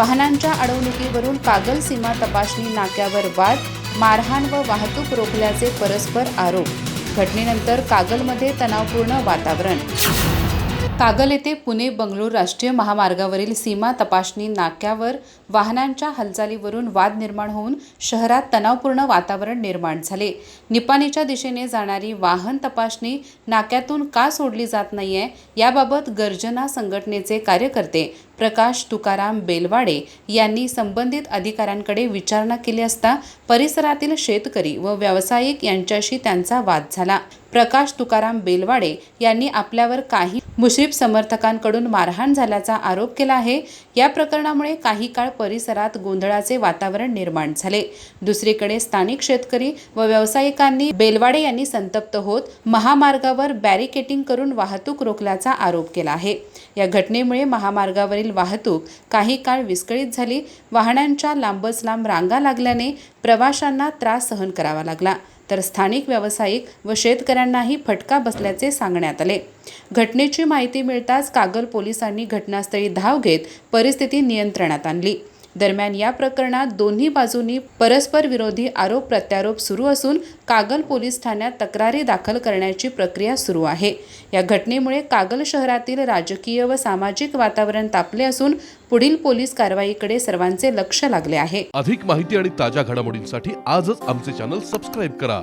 वाहनांच्या अडवणुकीवरून कागल सीमा तपासणी नाक्यावर वाद, मारहाण व वाहतूक रोखल्याचे परस्पर आरोप। घटनेनंतर कागलमध्ये तणावपूर्ण वातावरण। कागल येथे पुणे बंगळूर राष्ट्रीय महामार्गावरील सीमा तपासणी नाक्यावर वाहनांच्या हालचालीवरून वाद निर्माण होऊन शहरात तणावपूर्ण वातावरण निर्माण झाले। निपाणीच्या दिशेने जाणारी वाहन तपासणी नाक्यातून का सोडली जात नाहीये याबाबत गर्जना संघटनेचे कार्यकर्ते प्रकाश तुकाराम बेलवाडे यांनी संबंधित अधिकाऱ्यांकडे विचारणा केली असता परिसरातील शेतकरी व व्यावसायिक यांच्याशी त्यांचा वाद झाला। प्रकाश तुकाराम बेलवाडे यांनी आपल्यावर काही मुश्रीफ समर्थकांकडून मारहाण झाल्याचा आरोप केला आहे। या प्रकरणामुळे काही काळ परिसरात गोंधळाचे वातावरण निर्माण झाले। दुसरीकडे स्थानिक शेतकरी व व्यावसायिकांनी बेलवाडे यांनी संतप्त होत महामार्गावर बॅरिकेडिंग करून वाहतूक रोखल्याचा आरोप केला आहे। या घटनेमुळे महामार्गावरील वाहतूक काही काळ विस्कळीत झाली। वाहनांच्या लांबच लांब रांगा लागल्याने प्रवाशांना त्रास सहन करावा लागला, तर स्थानिक व्यावसायिक व शेतकऱ्यांनाही फटका बसल्याचे सांगण्यात आले। घटनेची माहिती मिळताच कागल पोलिसांनी घटनास्थळी धाव घेत परिस्थिती नियंत्रणात आणली। दरम्यान या प्रकरणात दोन्ही बाजूंनी परस्पर विरोधी आरोप प्रत्यारोप सुरू असून कागल पोलीस ठाण्यात तक्रारी दाखल करण्याची प्रक्रिया सुरू आहे। या घटनेमुळे कागल शहरातील राजकीय व सामाजिक वातावरण तापले असून पुढील पोलीस कारवाईकडे सर्वांचे लक्ष लागले आहे। अधिक माहिती आणि ताज्या घडामोडींसाठी आजच आमचे चॅनल सबस्क्राइब करा।